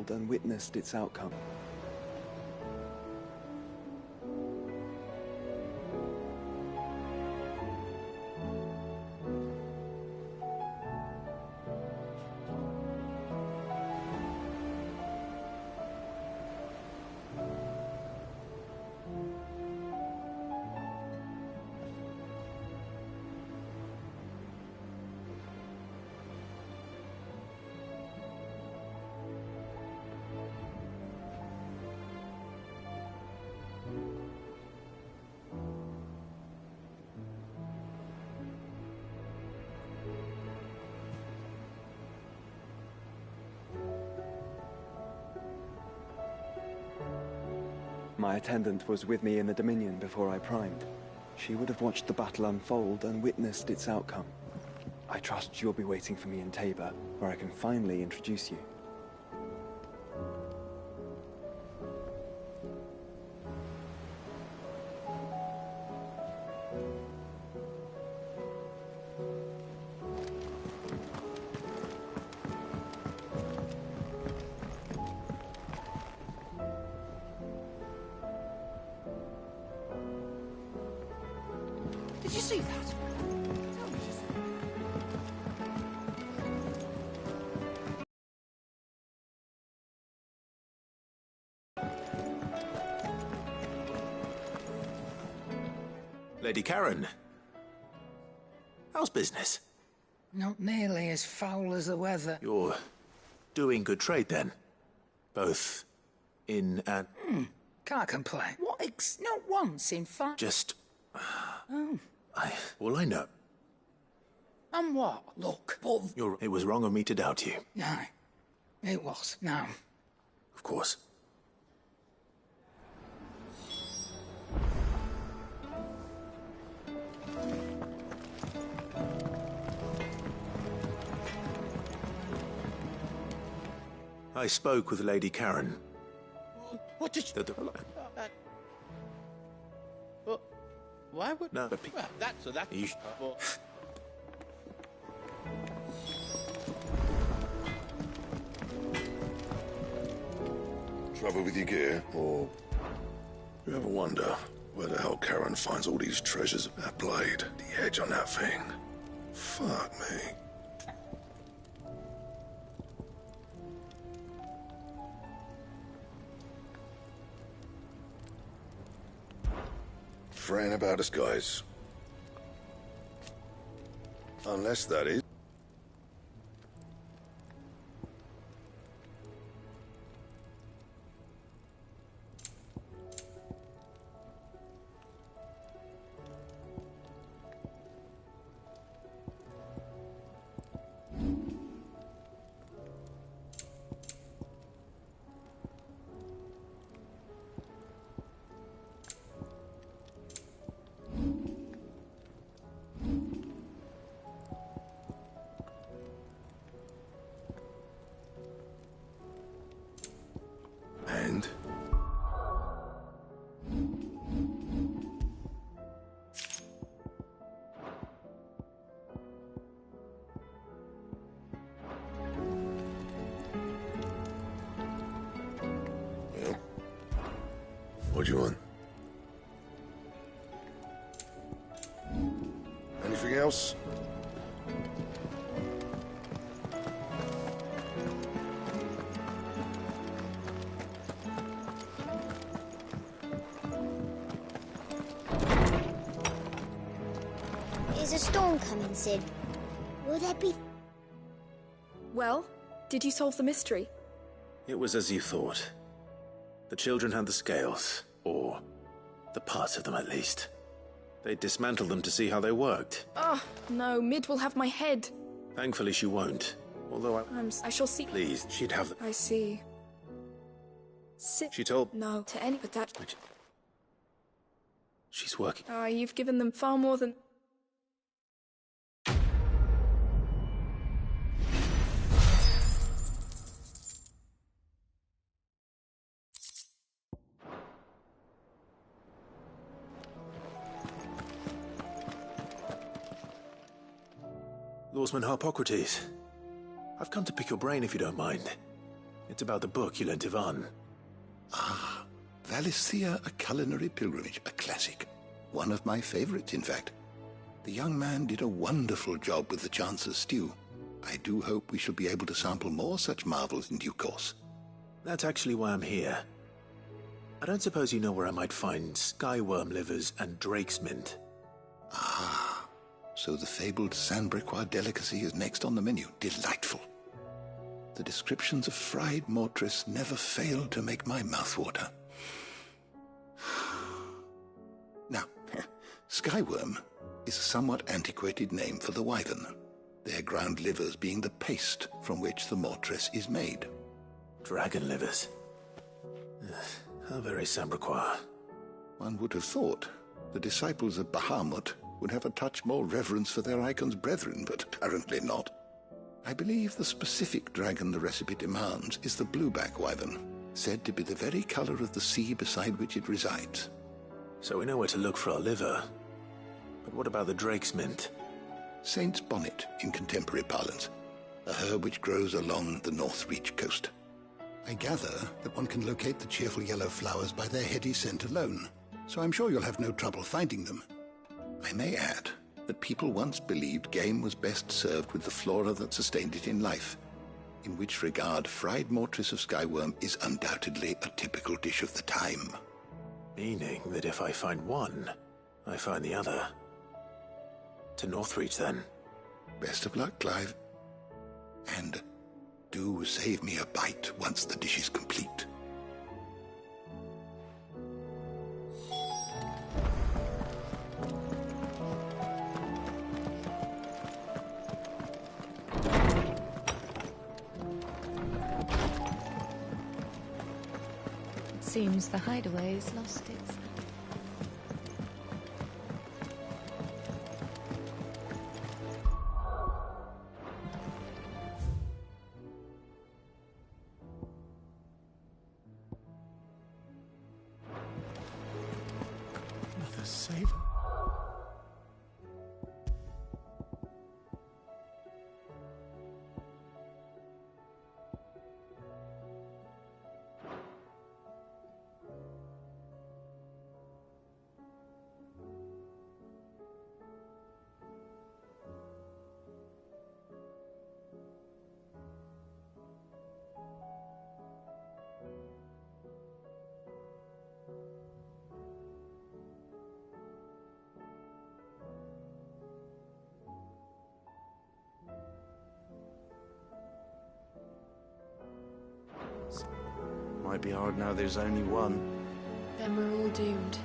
unfold and witnessed its outcome. My attendant was with me in the Dominion before I primed. She would have watched the battle unfold and witnessed its outcome. I trust you'll be waiting for me in Tabor, where I can finally introduce you. Did you see that? Lady Karen, how's business? Not nearly as foul as the weather. You're doing good trade then? Both in and... Can't complain. Not once, in fact. Just... Oh. All I know... And what? Look, but... It was wrong of me to doubt you. No. It was, no. Of course. I spoke with Lady Karen. What did you... Well, why would... No, but... Well, that's... You... Well, Trouble with your gear, or you ever wonder where the hell Karen finds all these treasures? That blade, the edge on that thing. Fuck me. Fretting about us, guys. Unless that is... And? Well, what do you want? Anything else? Is a storm coming, Sid? Will there be... Well, did you solve the mystery? It was as you thought. The children had the scales, or the parts of them at least. They dismantled them to see how they worked. Oh, no, Mid will have my head. Thankfully she won't, although I shall see... Please, she'd have the... I see. Sid... She told... No, to any... But that... She's working... Ah, you've given them far more than... Lawsman Harpocrates, I've come to pick your brain if you don't mind. It's about the book you lent Ivan. Ah, Valisthea, A Culinary Pilgrimage, a classic. One of my favorites, in fact. The young man did a wonderful job with the Chance's stew. I do hope we shall be able to sample more such marvels in due course. That's actually why I'm here. I don't suppose you know where I might find skyworm livers and drake's mint. Ah, so the fabled Sandbrequois delicacy is next on the menu. Delightful. The descriptions of fried mortress never failed to make my mouth water. Now, skyworm is a somewhat antiquated name for the wyvern, their ground livers being the paste from which the mortress is made. Dragon livers. How very Sandbrequois. One would have thought the disciples of Bahamut would have a touch more reverence for their icon's brethren, but apparently not. I believe the specific dragon the recipe demands is the blueback wyvern, said to be the very color of the sea beside which it resides. So we know where to look for our liver. But what about the drake's mint? Saint's bonnet in contemporary parlance, a herb which grows along the North Reach coast. I gather that one can locate the cheerful yellow flowers by their heady scent alone, so I'm sure you'll have no trouble finding them. I may add that people once believed game was best served with the flora that sustained it in life, in which regard fried mortress of skyworm is undoubtedly a typical dish of the time. Meaning that if I find one, I find the other. To Northreach, then. Best of luck, Clive. And do save me a bite once the dish is complete. It seems the hideaway has lost its... Mother save him. Might be hard now there's only one. Then we're all doomed.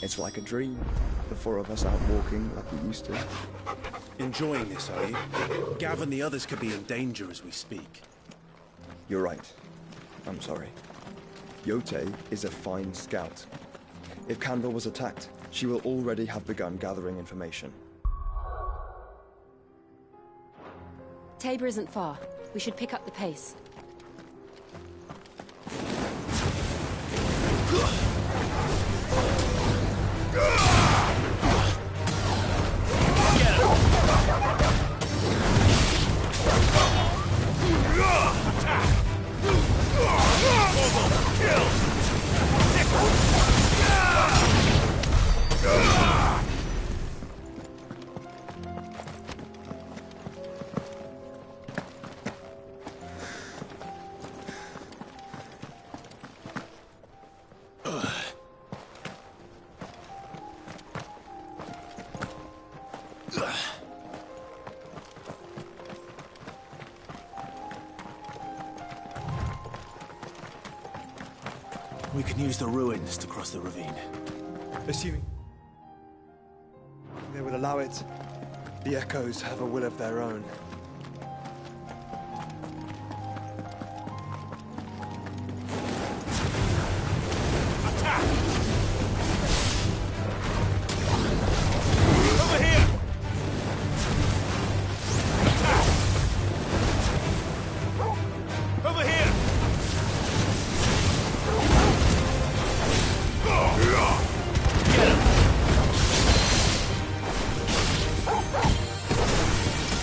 It's like a dream. The four of us out walking like we used to. Enjoying this, are you? Gav and the others could be in danger as we speak. You're right. I'm sorry. Yote is a fine scout. If Canville was attacked, she will already have begun gathering information. Tabor isn't far. We should pick up the pace. We can use the ruins to cross the ravine. Assuming they would allow it, the echoes have a will of their own.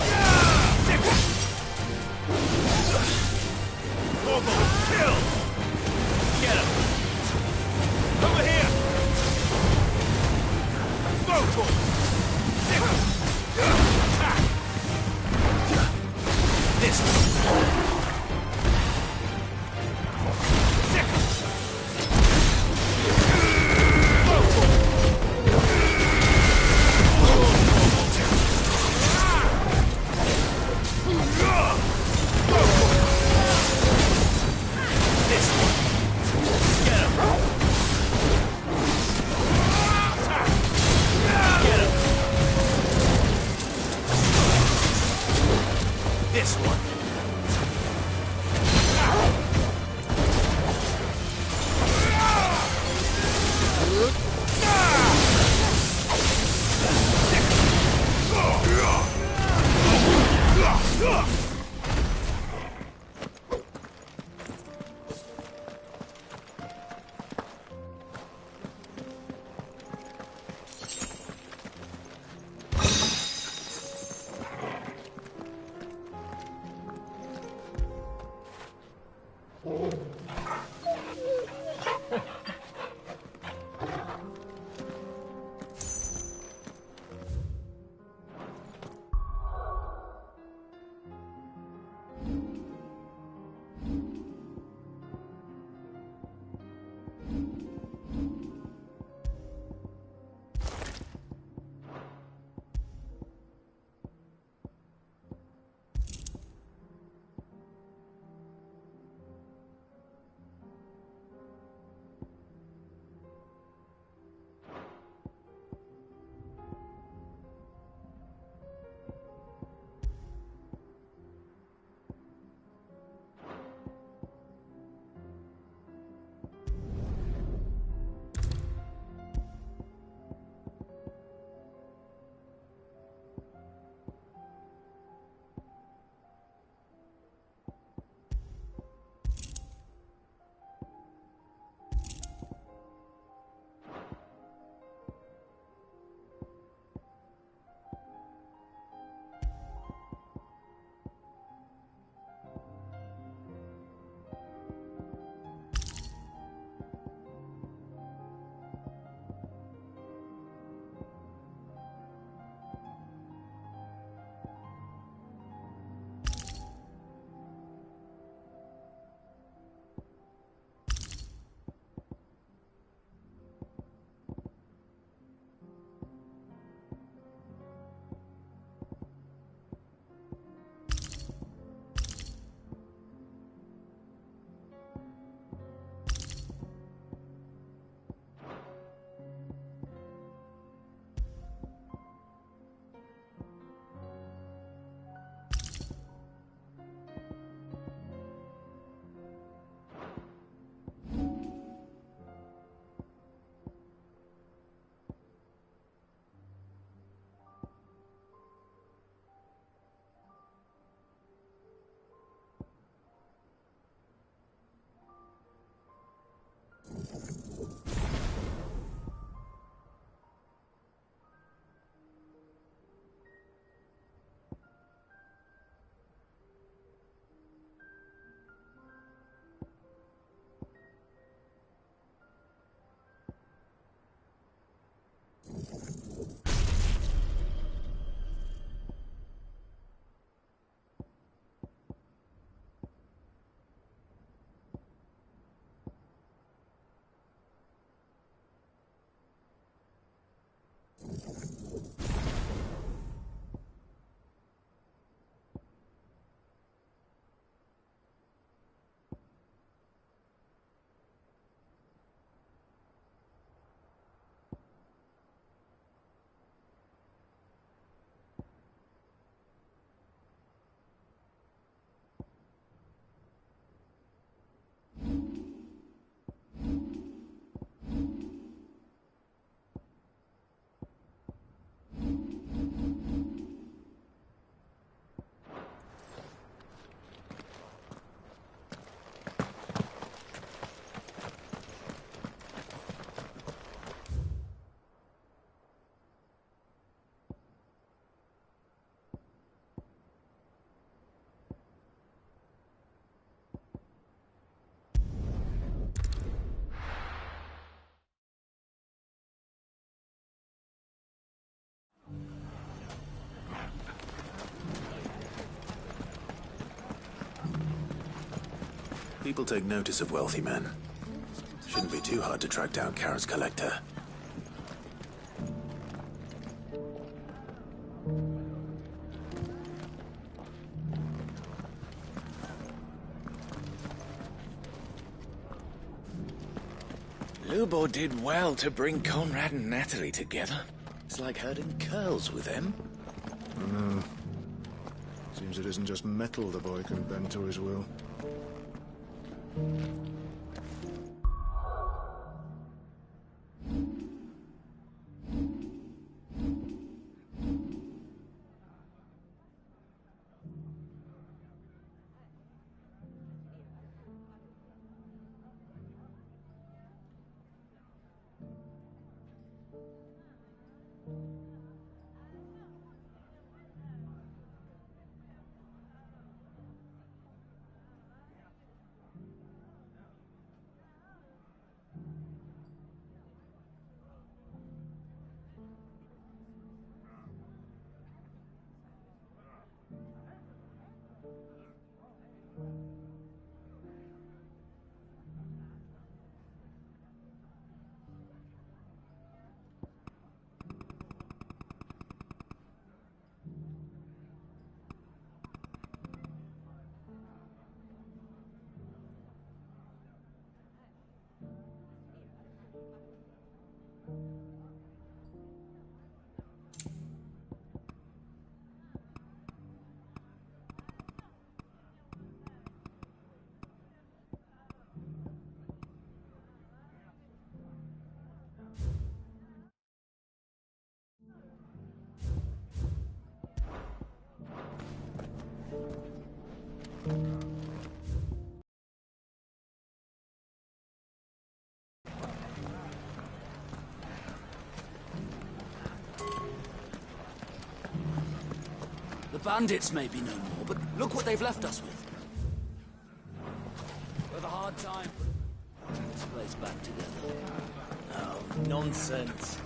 Yeah! People take notice of wealthy men. Shouldn't be too hard to track down Karen's collector. Lubo did well to bring Conrad and Natalie together. It's like herding curls with them. I know. Seems it isn't just metal the boy can bend to his will. The bandits may be no more, but look what they've left us with. We've a hard time putting this place back together. Oh, nonsense.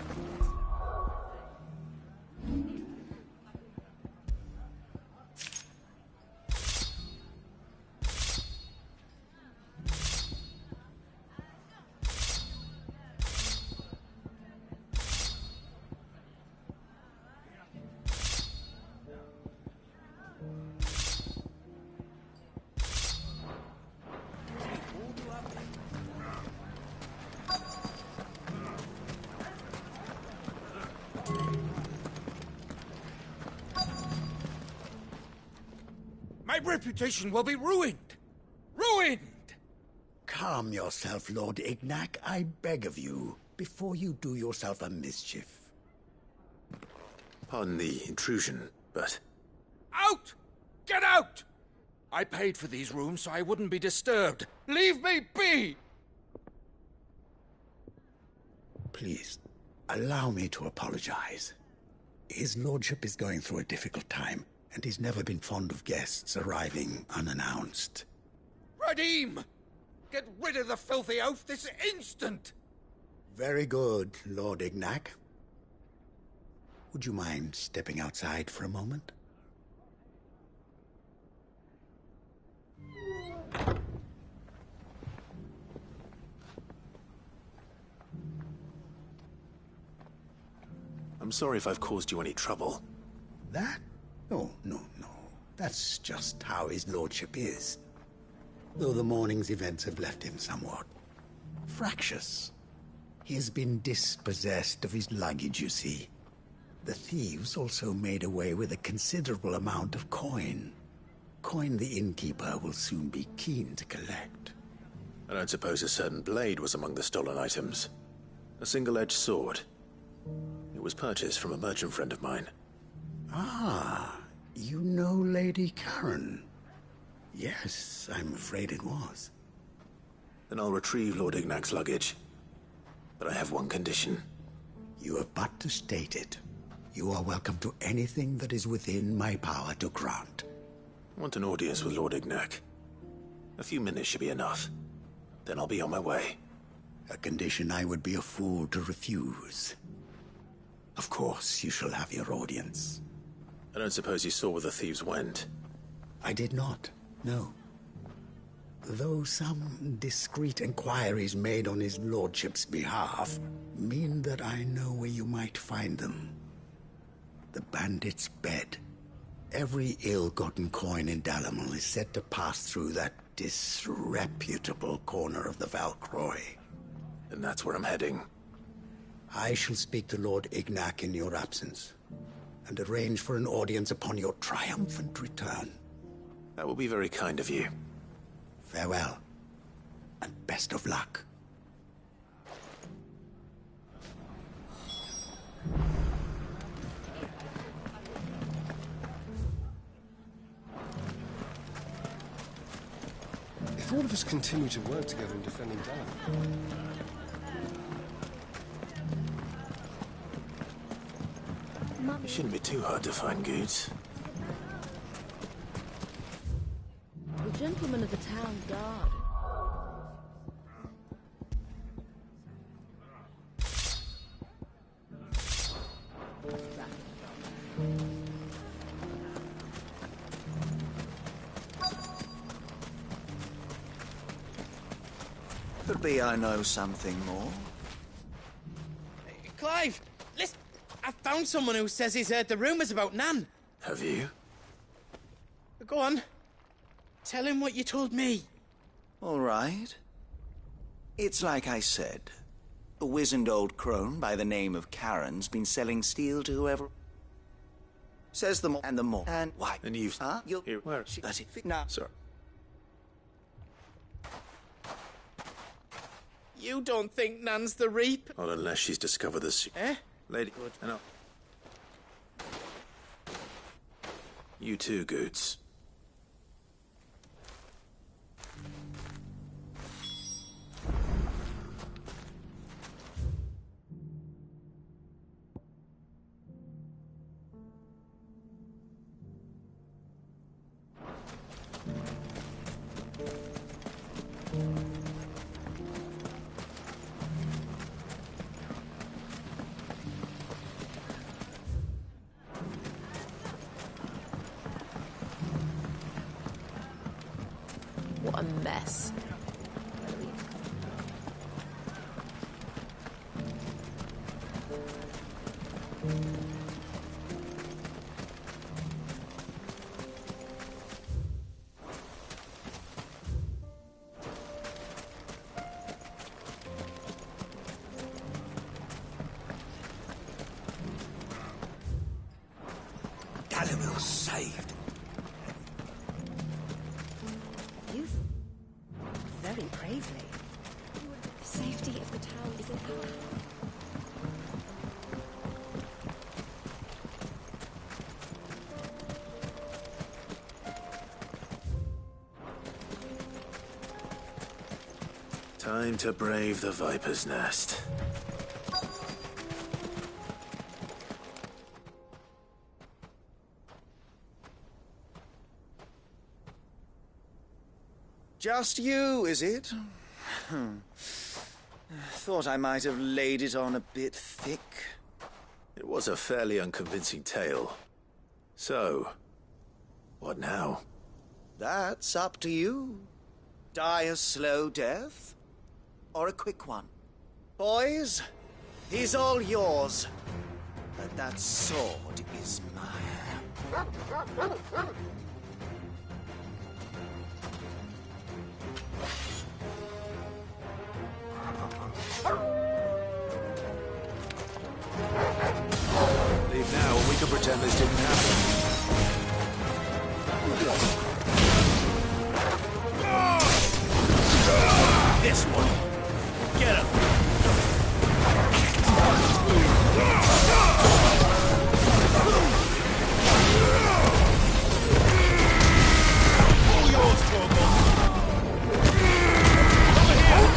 My reputation will be ruined! Ruined! Calm yourself, Lord Ignac, I beg of you, before you do yourself a mischief. Pardon the intrusion, but... Out! Get out! I paid for these rooms so I wouldn't be disturbed. Leave me be! Please, allow me to apologize. His lordship is going through a difficult time, and he's never been fond of guests arriving unannounced. Radim! Get rid of the filthy oaf this instant! Very good, Lord Ignac. Would you mind stepping outside for a moment? I'm sorry if I've caused you any trouble. That? Oh, no. That's just how his lordship is. Though the morning's events have left him somewhat fractious. He has been dispossessed of his luggage, you see. The thieves also made away with a considerable amount of coin. Coin the innkeeper will soon be keen to collect. I don't suppose a certain blade was among the stolen items. A single-edged sword. It was purchased from a merchant friend of mine. Ah, you know Lady Karen? Yes, I'm afraid it was. Then I'll retrieve Lord Ignac's luggage. But I have one condition. You have but to state it. You are welcome to anything that is within my power to grant. I want an audience with Lord Ignac. A few minutes should be enough. Then I'll be on my way. A condition I would be a fool to refuse. Of course, you shall have your audience. I don't suppose you saw where the thieves went? I did not, no. though some discreet inquiries made on his lordship's behalf mean that I know where you might find them. The bandit's bed. Every ill-gotten coin in Dalamil is said to pass through that disreputable corner of the Valcroy. And that's where I'm heading. I shall speak to Lord Ignac in your absence, and arrange for an audience upon your triumphant return. That will be very kind of you. Farewell, and best of luck. If all of us continue to work together in defending Dalamir... It shouldn't be too hard to find goods. The gentleman of the town guard. Could be I know something more. Clive, listen, I found someone who says he's heard the rumours about Nan. Have you? Go on. Tell him what you told me. All right. It's like I said. A wizened old crone by the name of Karen's been selling steel to whoever... Says the more and the more. And why? And you've... Huh? You'll... Here, where? Does it fit now? Sir. You don't think Nan's the Reap? Not unless she's discovered this... Eh? Lady... Good. I know. You too, Goods. What a mess. Dalamil's saved. Very bravely. The safety of the town is in our hands. Time to brave the Viper's Nest. Just you, is it? Thought I might have laid it on a bit thick. It was a fairly unconvincing tale. So, what now? That's up to you. Die a slow death, or a quick one. Boys, he's all yours. But that sword is mine. Leave now, and we can pretend this didn't happen. This one. Get him. All yours, Torgal. Over here.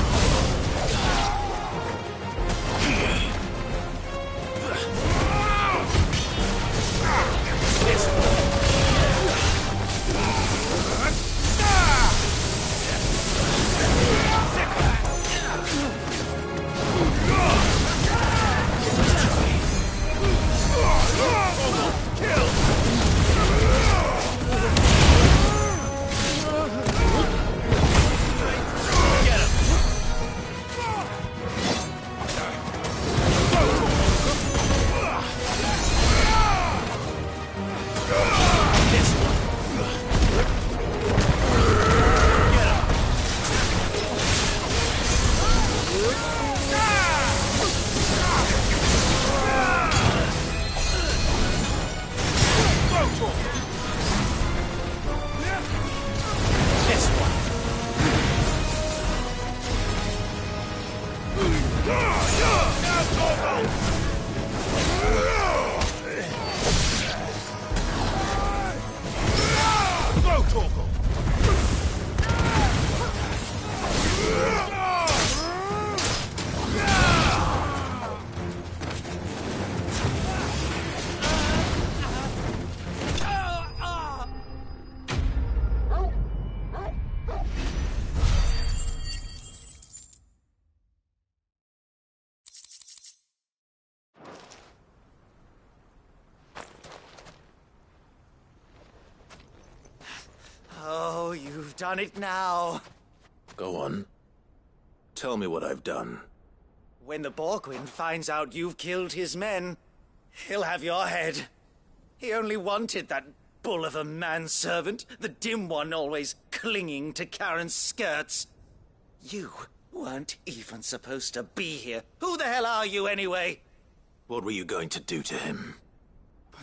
You've done it now. Go on. Tell me what I've done. When the Borgwyn finds out you've killed his men, he'll have your head. He only wanted that bull of a manservant, the dim one always clinging to Karen's skirts. You weren't even supposed to be here. Who the hell are you, anyway? What were you going to do to him?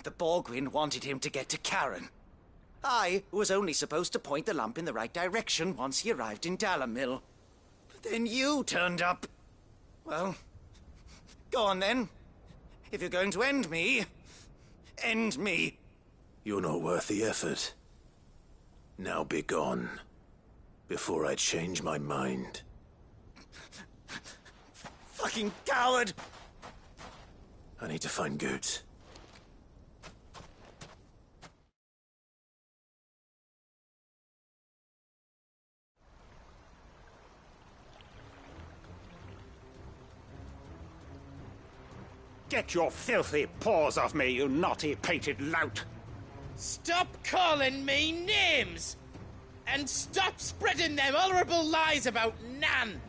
The Borgwyn wanted him to get to Karen. I was only supposed to point the lamp in the right direction once he arrived in Dalamil. But then you turned up. Well, go on then. If you're going to end me, end me. You're not worth the effort. Now be gone, before I change my mind. Fucking coward! I need to find Goots. Get your filthy paws off me, you naughty-pated lout! Stop calling me names! And stop spreading them horrible lies about Nan!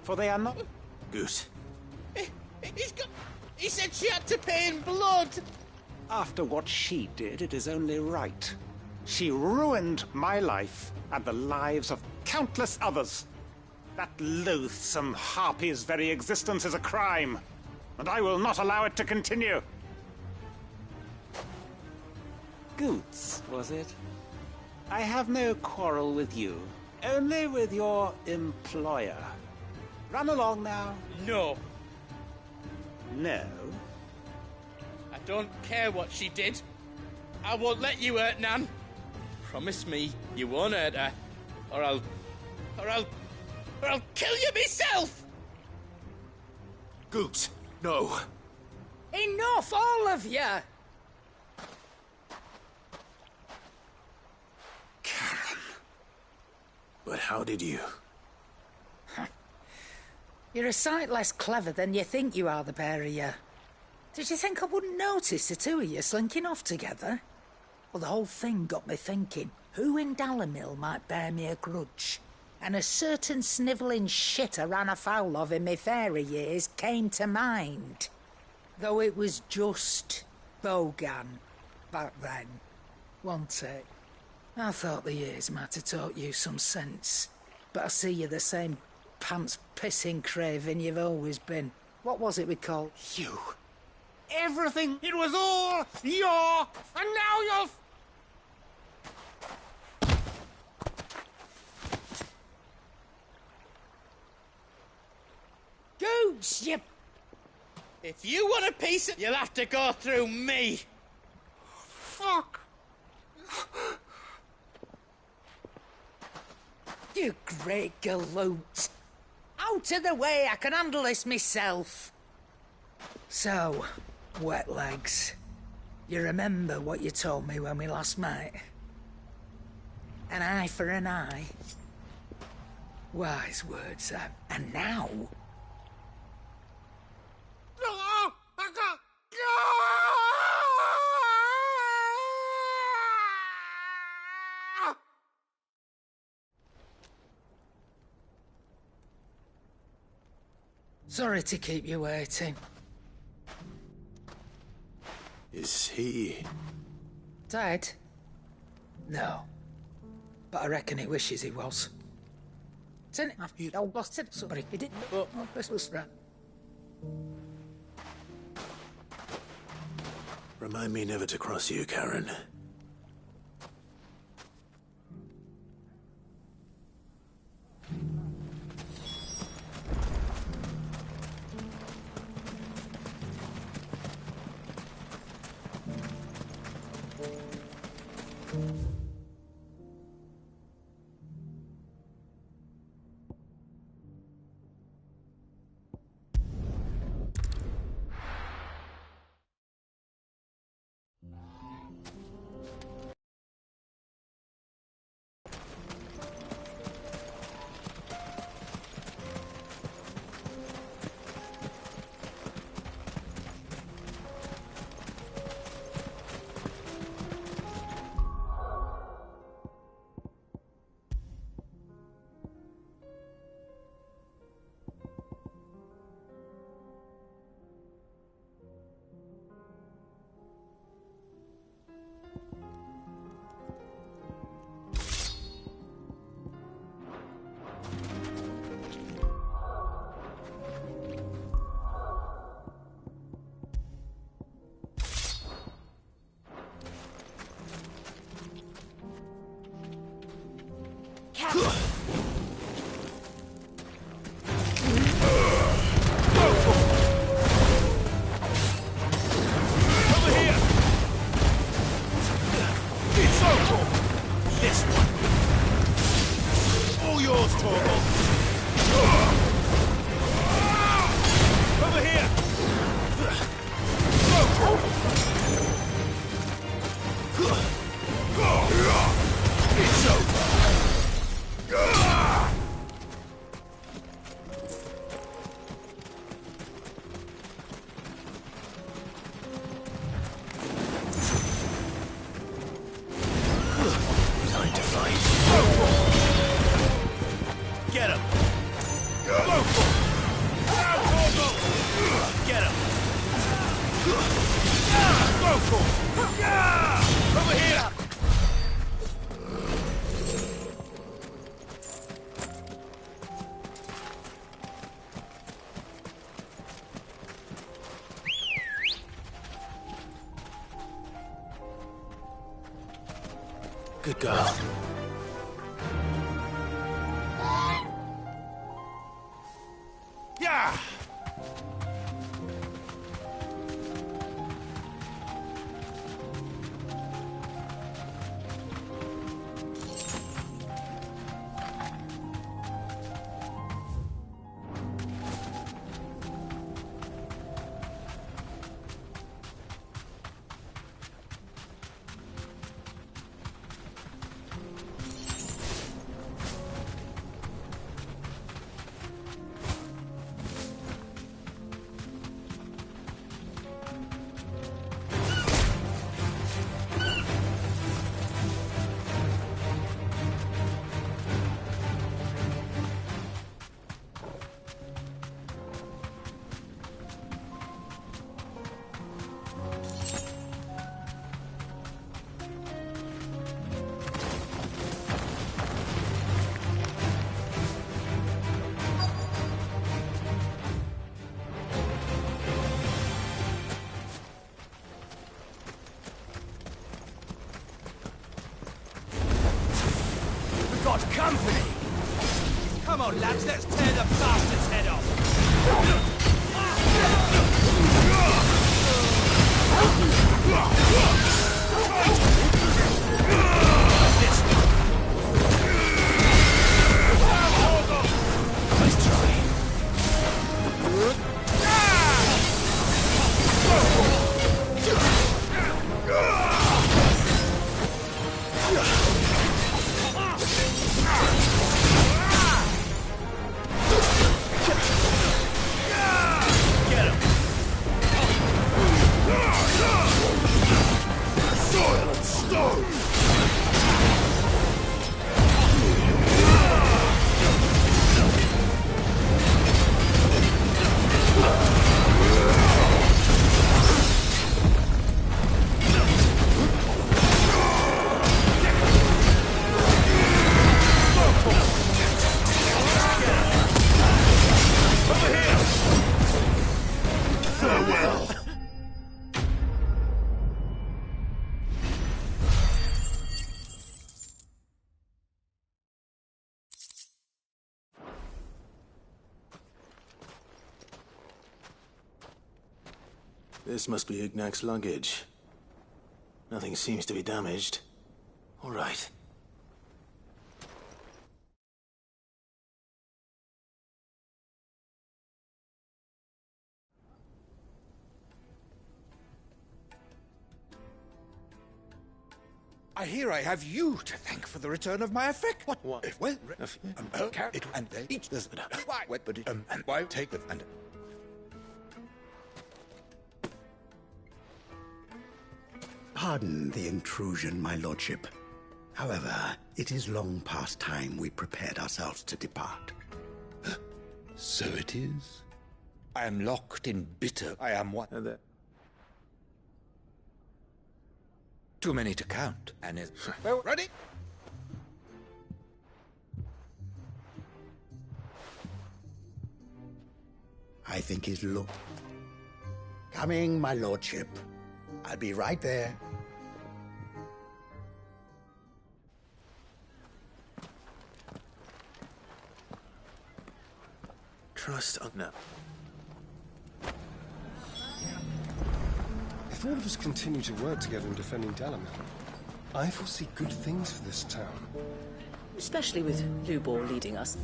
For they are not... Goose. He said she had to pay in blood! After what she did, it is only right. She ruined my life and the lives of countless others. That loathsome harpy's very existence is a crime, and I will not allow it to continue. Goots, was it? I have no quarrel with you, only with your employer. Run along now. No. No? I don't care what she did. I won't let you hurt Nan. Promise me you won't hurt her, or I'll kill you myself! Goots, no. Enough, all of you! Karen. But how did you? You're a sight less clever than you think you are, the pair of you. Did you think I wouldn't notice the two of you slinking off together? Well, the whole thing got me thinking, who in Dalamil might bear me a grudge? And a certain snivelling shit I ran afoul of in my fairy years came to mind. Though it was just Bogan back then, wasn't it? I thought the years might have taught you some sense, but I see you're the same pants-pissing craven you've always been. What was it we called? You. Everything. It was all your... And now you're... Goots, you... If you want a piece of... You'll have to go through me. Fuck. You great galoot. Out of the way, I can handle this myself. So, wet legs, you remember what you told me when we last met? An eye for an eye. Wise words, that. And now... Sorry to keep you waiting. Is he... Dead? No. But I reckon he wishes he was. Sorry, he didn't... Oh, this was right. Remind me never to cross you, Karen. Go for it! Over here! Good girl. Yeah! Got company! Come on, lads, let's tear the bastard's head off! Nice try. This must be Ignac's luggage. Nothing seems to be damaged. All right. I hear I have you to thank for the return of my effect. What? Well, it and each this. Why? But why take the and. Pardon the intrusion, my lordship. However, it is long past time we prepared ourselves to depart. So it is. I am locked in bitter. I am what? Too many to count, and is well, ready? I think he's coming, my lordship. I'll be right there. Trust no. If all of us continue to work together in defending Dalamil, I foresee good things for this town. Especially with Lubor leading us.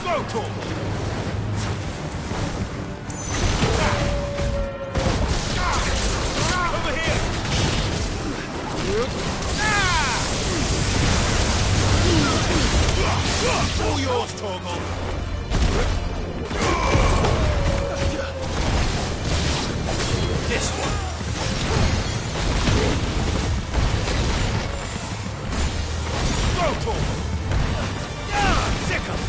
Go, Torvald! Over here! All yours, Torgal. This one. Go, Torgal. Sick 'em.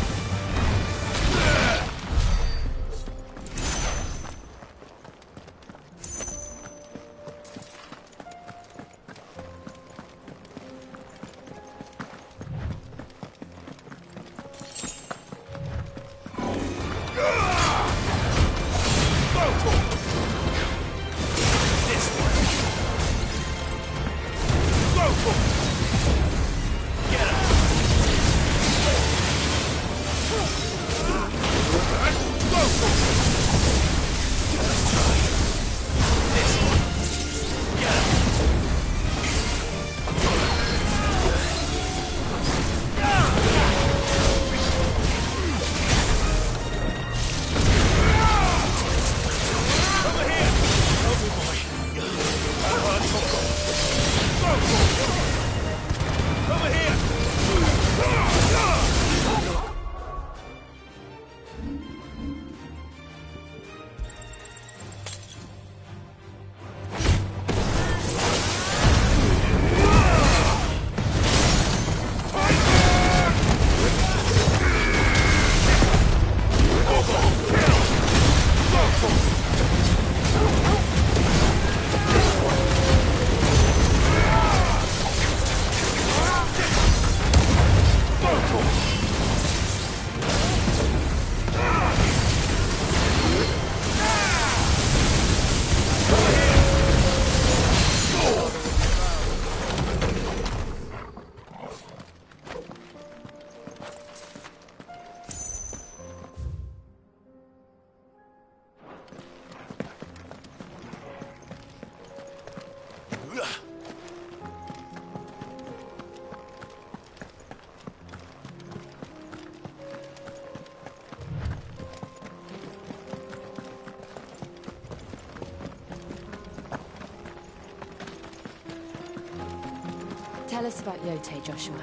Tell us about Yote, Joshua.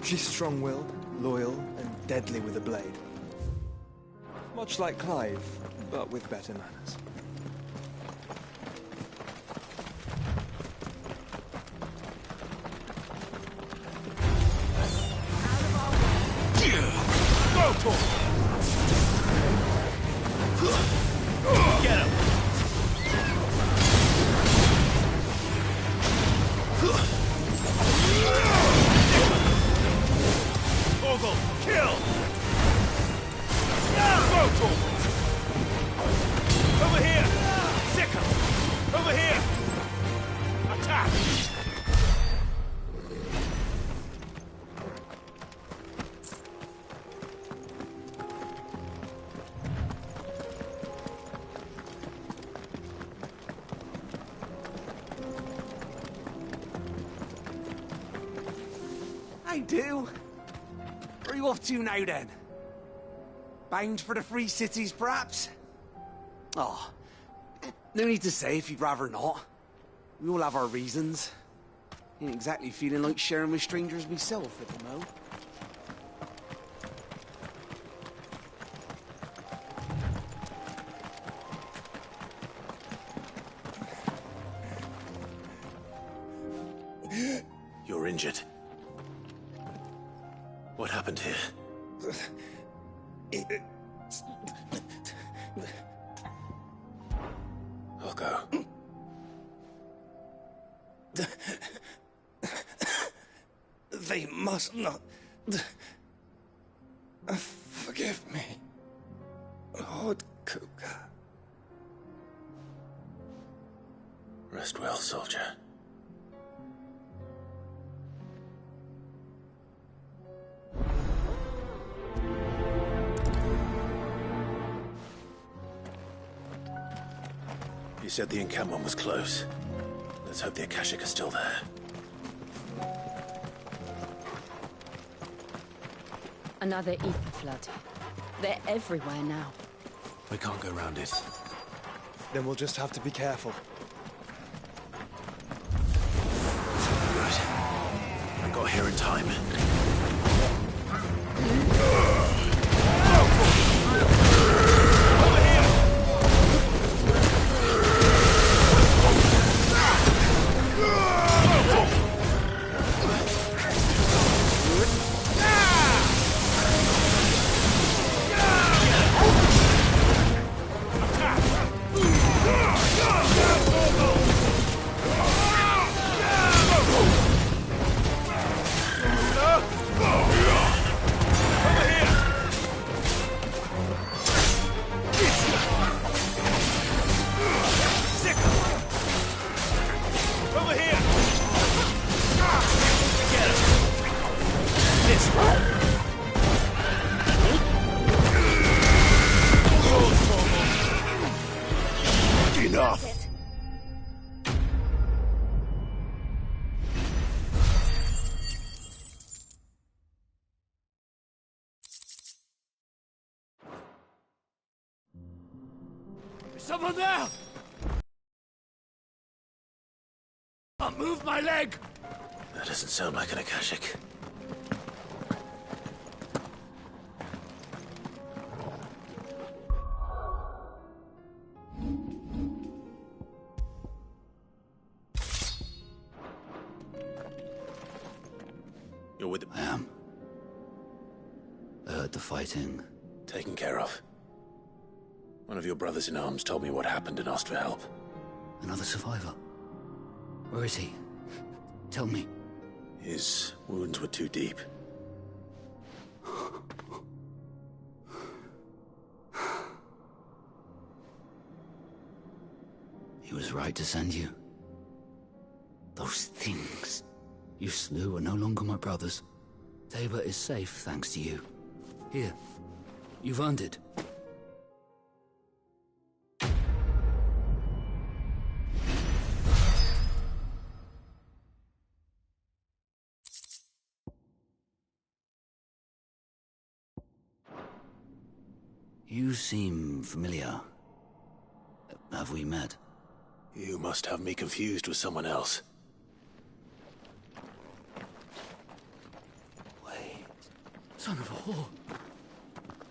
She's strong-willed, loyal, and deadly with a blade. Much like Clive, but with better manners. Go, Tor! Get him! Torgal, kill! Go, Torgal! Over here! Sick him! Over here! Attack! I do. Where are you off to now, then? Bound for the Free Cities, perhaps? Oh, no need to say if you'd rather not. We all have our reasons. Ain't exactly feeling like sharing with strangers myself at the mo. You're injured. What happened here? I'll go. They must not. Forgive me, Lord Kuka. Rest well, soldier. You said the encampment was close. Let's hope the Akashic are still there. Another ether flood. They're everywhere now. We can't go round it. Then we'll just have to be careful. Right. I got here in time. Enough! Is someone there? Can't move my leg! That doesn't sound like an Akashic. You're with I am. I heard the fighting. taken care of. One of your brothers in arms told me what happened and asked for help. Another survivor? Where is he? Tell me. His wounds were too deep. He was right to send you. Those things you slew are no longer my brothers. Tabor is safe thanks to you. Here, you've earned it. You seem familiar. Have we met? You must have me confused with someone else. Son of a whore.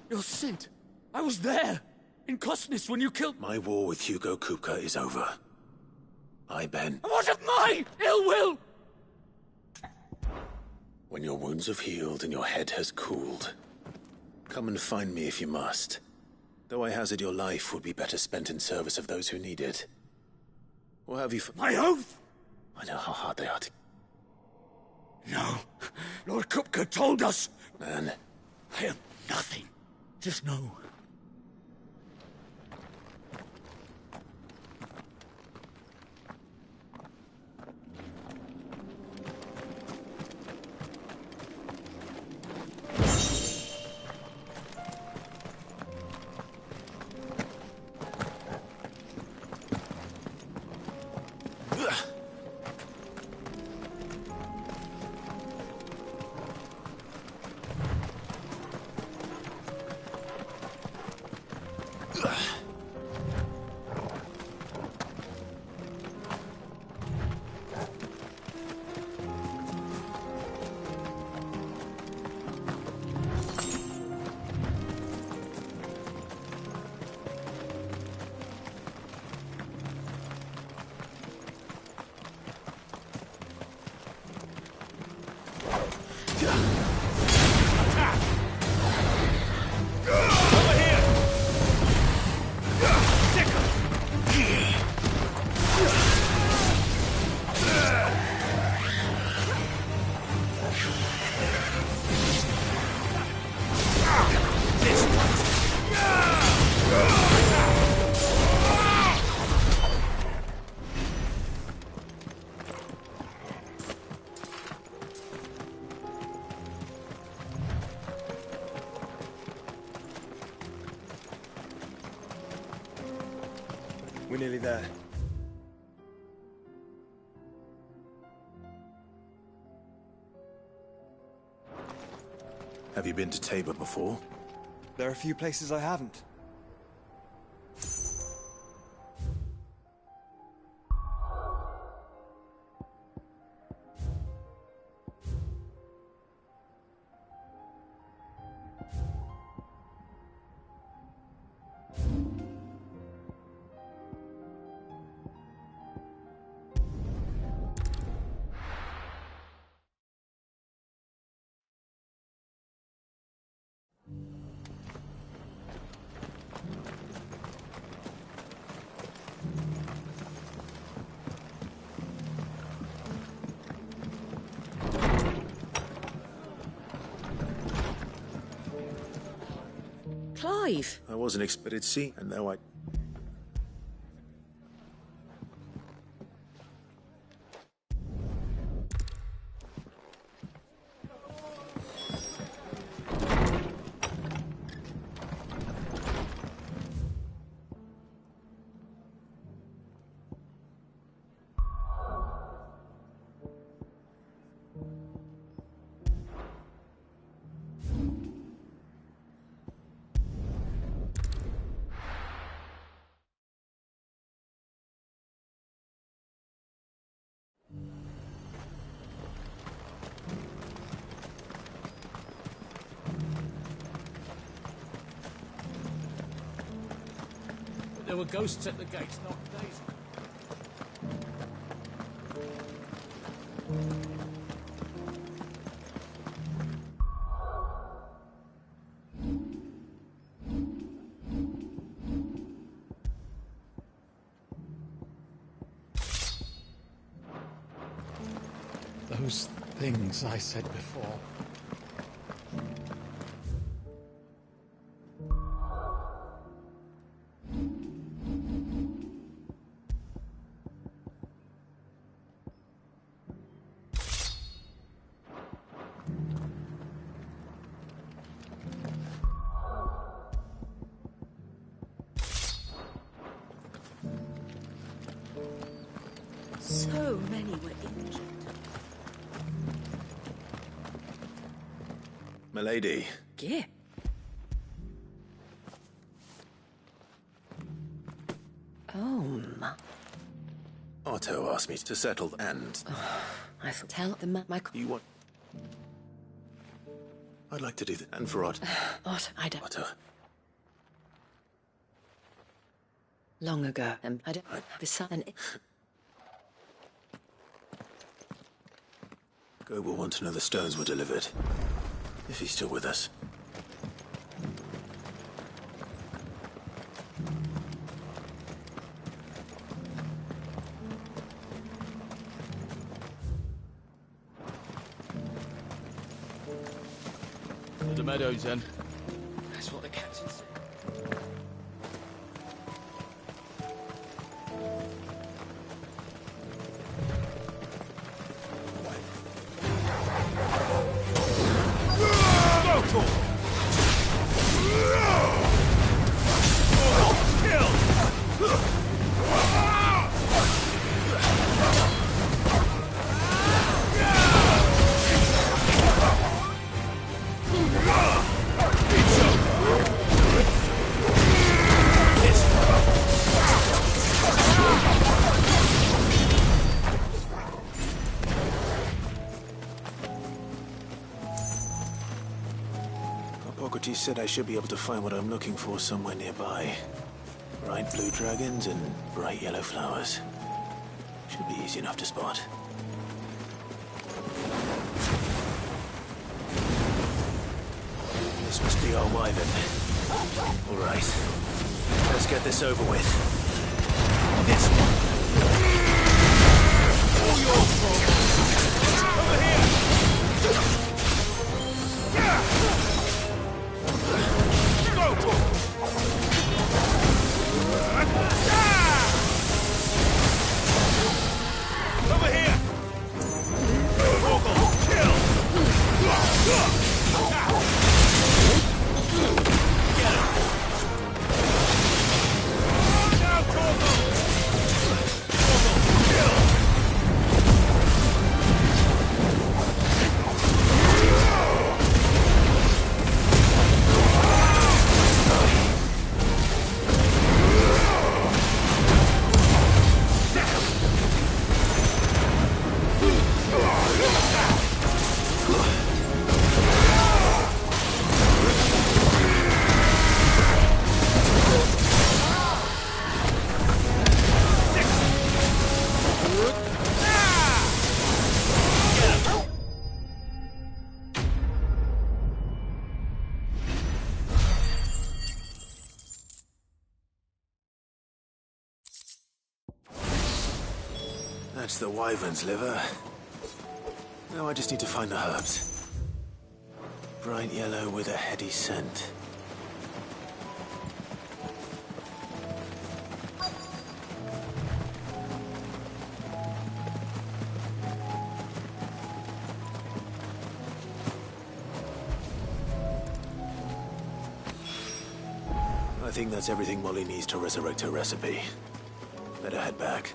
You're sent. I was there, in Kosnis, when you killed... My war with Hugo Kupka is over. Ben. What of my ill will? When your wounds have healed and your head has cooled, come and find me if you must. Though I hazard your life would be better spent in service of those who need it. Or have you... My oath! I know how hard they are to... No. Lord Kupka told us. Man. I am nothing. Just know. We're nearly there. Have you been to Tabor before? There are a few places I haven't. Clive! I wasn't expected to see, and now I... There were ghosts at the gates not days ago. Those things I said before. So many were injured. Milady. Yeah. Oh, ma. Otto asked me to settle, and... I thought, tell the man my... You want... I'd like to do that. And for Otto. Otto, I don't... Otto. Long ago, and I don't have a son. Go will want to know the stones were delivered. If he's still with us. To the meadows, then. That's what the captain said. Hippocrates said I should be able to find what I'm looking for somewhere nearby. Bright blue dragons and bright yellow flowers. Should be easy enough to spot. This must be our wyvern. All right. Let's get this over with. This one. All your fault. Over here. Over here! Torgal, kill! Get him! Now, Torgal! Torgal, kill! That's the wyvern's liver. Now I just need to find the herbs. Bright yellow with a heady scent. I think that's everything Molly needs to resurrect her recipe. Better head back.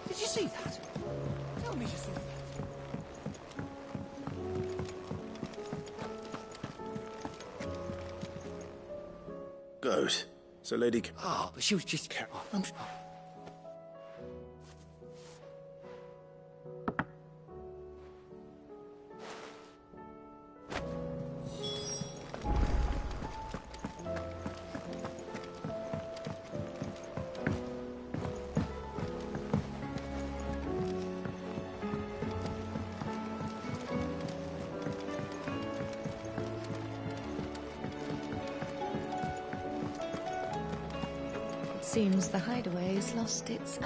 Did you see that? Tell me you saw that. Good. So Lady... Oh, but she was just... Seems the hideaway's lost its...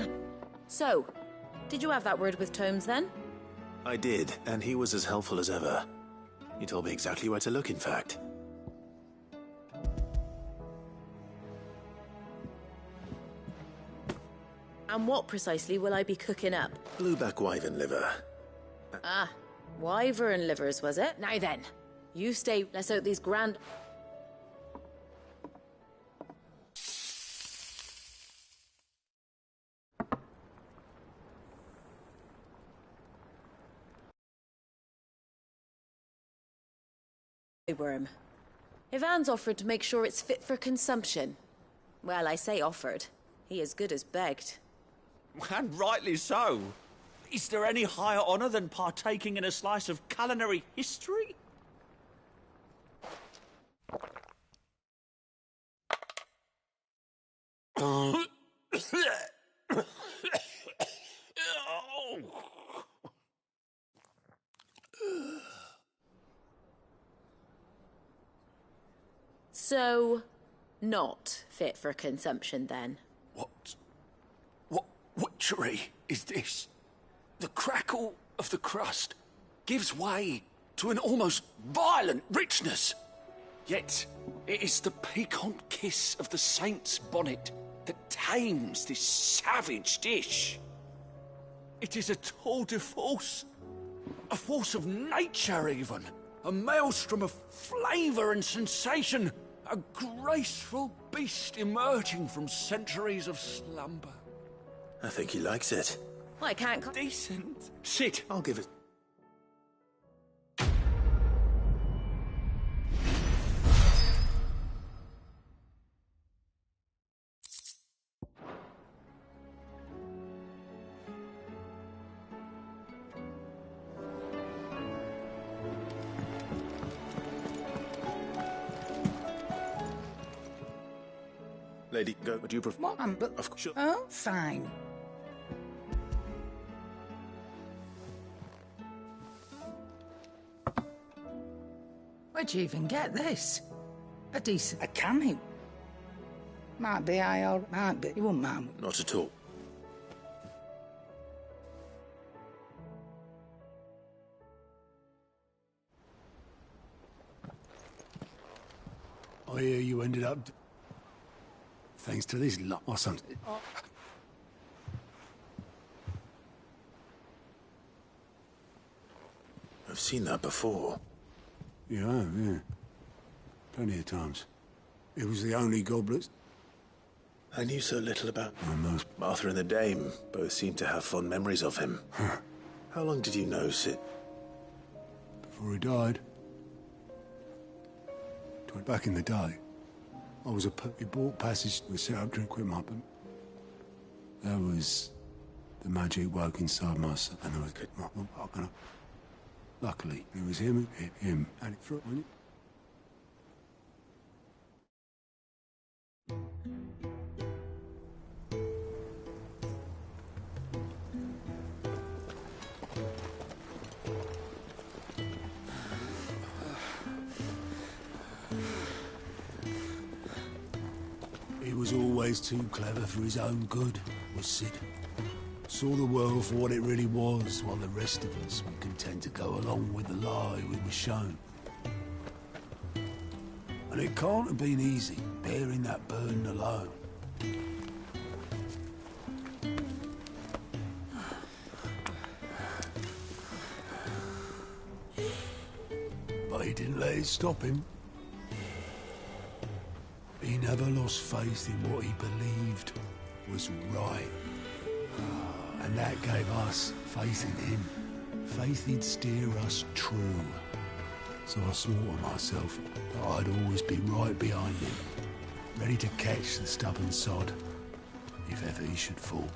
So, did you have that word with Tomes then? I did, and he was as helpful as ever. He told me exactly where to look, in fact. And what precisely will I be cooking up? Blueback wyvern liver. Ah, wyvern livers, was it? Now then, you stay, let's out these grand... worm. Ivan's offered to make sure it's fit for consumption. Well, I say offered. He as good as begged. And rightly so. Is there any higher honour than partaking in a slice of culinary history? So, not fit for consumption then? What witchery is this? The crackle of the crust gives way to an almost violent richness. Yet, it is the piquant kiss of the saint's bonnet that tames this savage dish. It is a tour de force, a force of nature even, a maelstrom of flavour and sensation, a graceful beast emerging from centuries of slumber. I think he likes it. Well, I can't... Decent. Sit. I'll give it... Lady, go. Would you prefer... Mom, but... Of course. Oh, fine. Where'd you even get this? A decent... A cameo? Might be, might be. You wouldn't mind. Not at all. I hear you ended up... thanks to this lot or something. I've seen that before. You have, yeah. Plenty of times. It was the only goblets... I knew so little about... Most... Martha and the Dame both seem to have fond memories of him. How long did you know Sid? Before he died. Back in the day, I was a... He bought passage to set up drink with him up, and that was The magic woke inside my son, and I was gonna. Luckily, it was him, and it threw on you. He was always too clever for his own good, was Sid. Saw the world for what it really was, while the rest of us were content to go along with the lie we were shown. And it can't have been easy, bearing that burden alone. But he didn't let it stop him. He never lost faith in what he believed was right. And that gave us faith in him. Faith he'd steer us true. So I swore to myself that I'd always be right behind him, ready to catch the stubborn sod, if ever he should fall.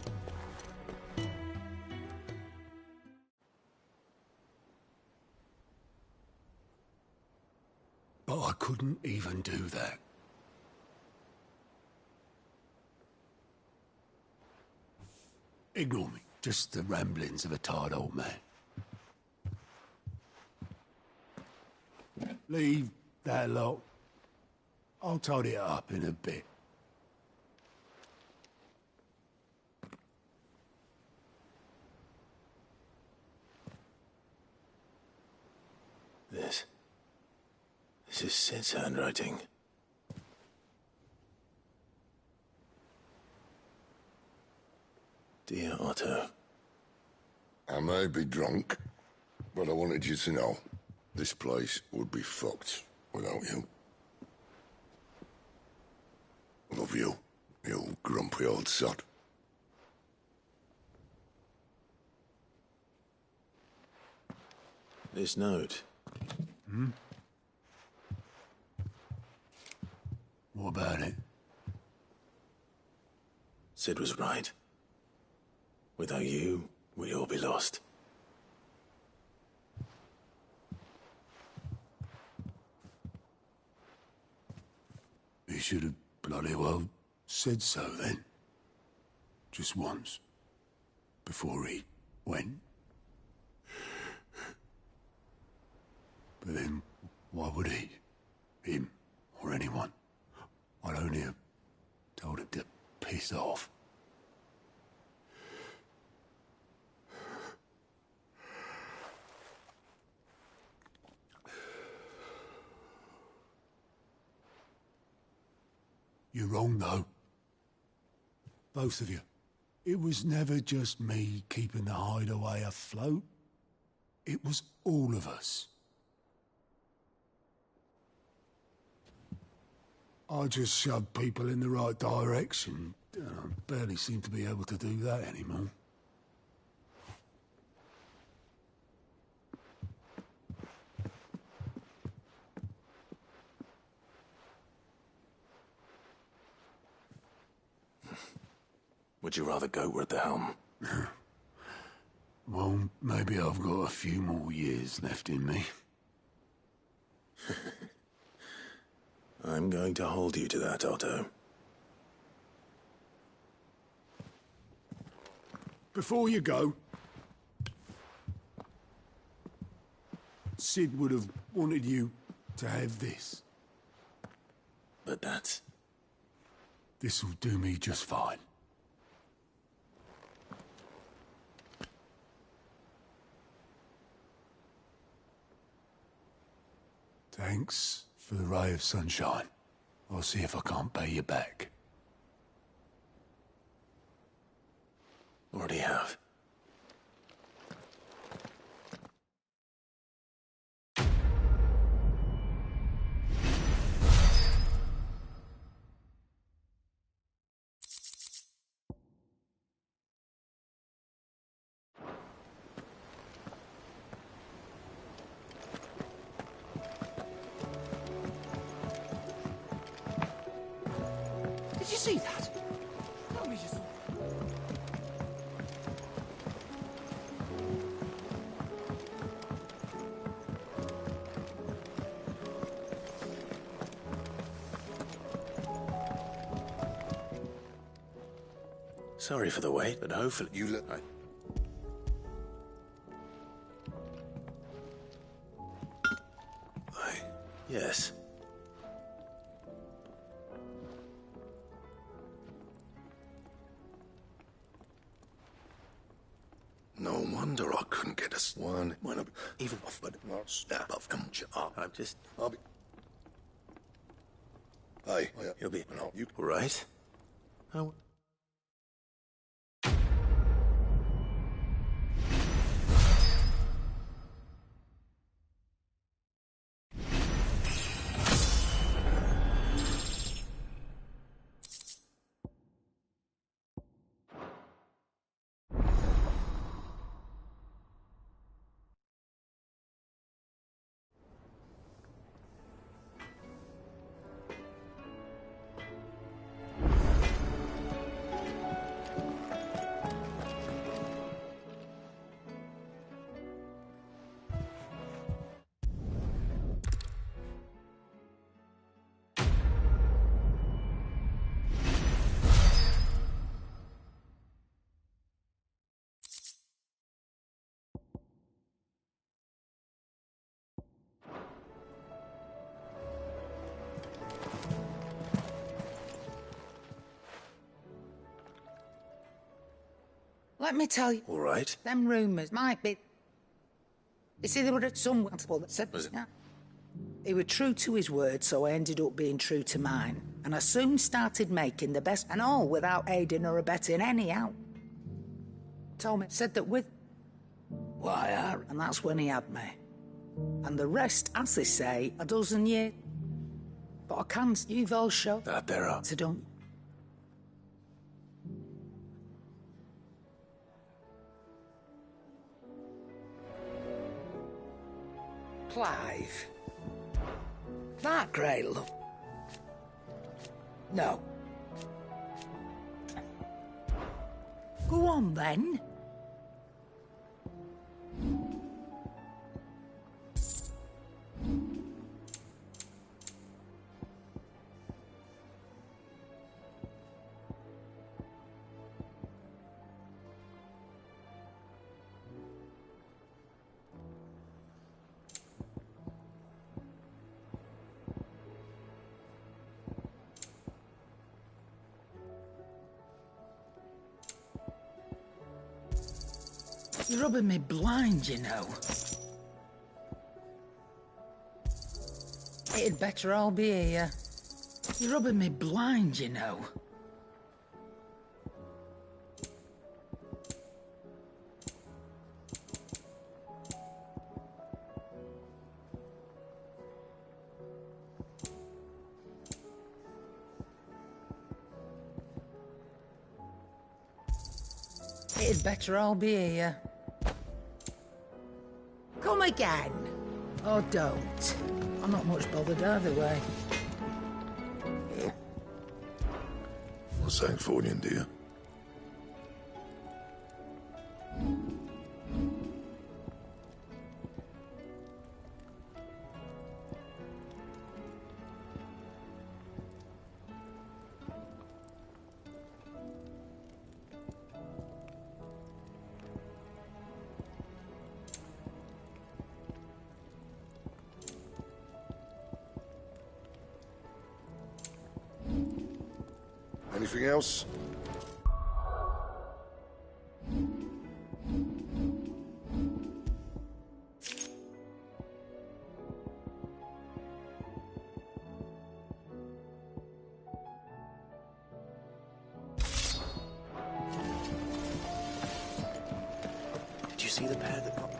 But I couldn't even do that. Ignore me. Just the ramblings of a tired old man. Leave that lot. I'll tidy it up in a bit. This is Sid's handwriting. Dear Otto. I may be drunk, but I wanted you to know this place would be fucked without you. Love you, you grumpy old sod. This note. What about it? Sid was right. Without you, we'd all be lost. He should have bloody well said so then. Just once. Before he went. But then, why would he? Him, or anyone? I'd only have told him to piss off. You're wrong, though. Both of you. It was never just me keeping the hideaway afloat. It was all of us. I just shoved people in the right direction. I barely seem to be able to do that anymore. Would you rather go at the helm? Well, maybe I've got a few more years left in me. I'm going to hold you to that, Otto. Before you go, Sid would have wanted you to have this. But that's... This'll do me just fine. Thanks for the ray of sunshine. I'll see if I can't pay you back. Already have. Did you see that? Tell me you saw. Sorry for the wait, but hopefully You let... Yes. No wonder I couldn't get us one. Even off, but snap off them. I'm just... I'll be... Hey, You'll be... No, you... All right? Oh... Let me tell you. All right. Them rumours might be... You see, they were at some people that said... Was it? Yeah. He was true to his word, so I ended up being true to mine. And I soon started making the best, and all without aiding or abetting any out. Told me, said that with... Why, and that's when he had me. And the rest, as they say, a dozen years. But I can't, you've all shown. That there are. So don't... Clive. That great look. No. Go on then. You're rubbing me blind, you know. It'd better all be here. You're rubbing me blind, you know. It'd better all be here. Come again. Or don't. I'm not much bothered either way. What's that for you, dear? Anything else? Did you see the pair that got...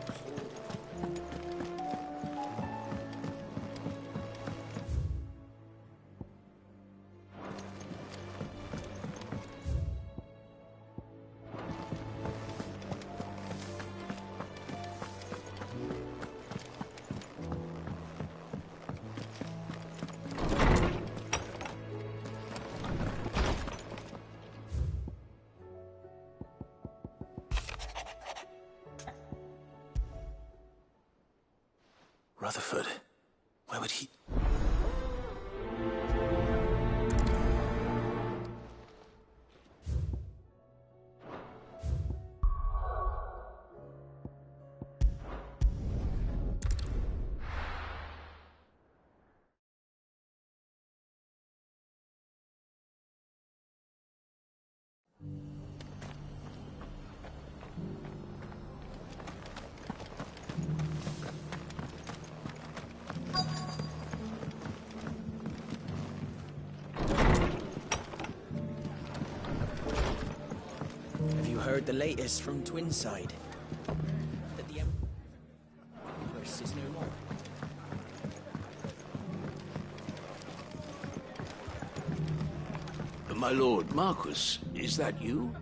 Rutherford. Where would he... heard the latest from Twinside. That the Empress is no more. My lord Marquis, is that you?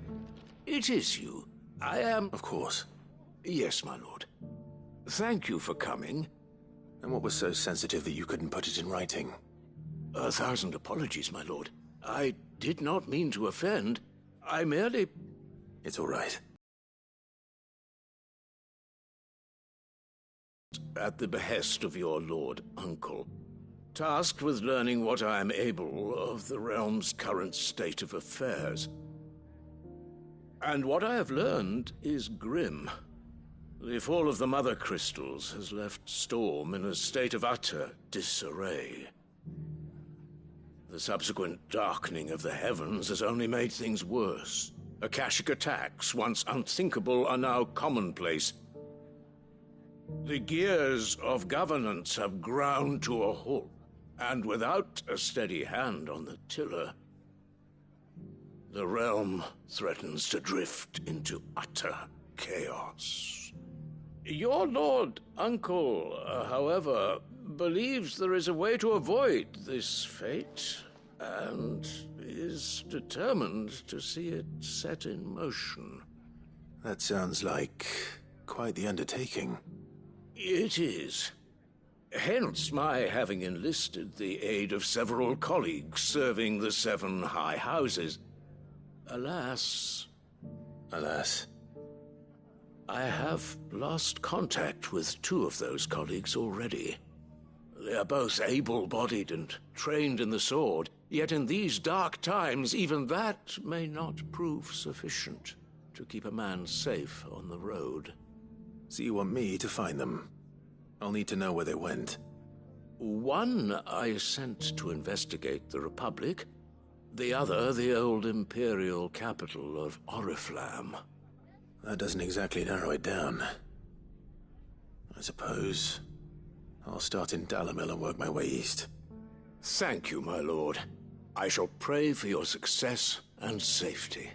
It is you. I am... Of course. Yes, my lord. Thank you for coming. And what was so sensitive that you couldn't put it in writing? 1,000 apologies, my lord. I did not mean to offend. I merely... It's all right. At the behest of your lord uncle, tasked with learning what I am able of the realm's current state of affairs. And what I have learned is grim. The fall of the Mother Crystals has left Storm in a state of utter disarray. The subsequent darkening of the heavens has only made things worse. Akashic attacks, once unthinkable, are now commonplace. The gears of governance have ground to a halt, and without a steady hand on the tiller, the realm threatens to drift into utter chaos. Your lord uncle, however, believes there is a way to avoid this fate, and is determined to see it set in motion. That sounds like quite the undertaking. It is. Hence my having enlisted the aid of several colleagues serving the 7 high houses. Alas... Alas? I have lost contact with 2 of those colleagues already. They are both able-bodied and trained in the sword, yet in these dark times even that may not prove sufficient to keep a man safe on the road. So you want me to find them? I'll need to know where they went. One I sent to investigate the Republic, the other the old Imperial capital of Oriflamme. That doesn't exactly narrow it down. I suppose I'll start in Dalamil and work my way east. Thank you, my lord. I shall pray for your success and safety.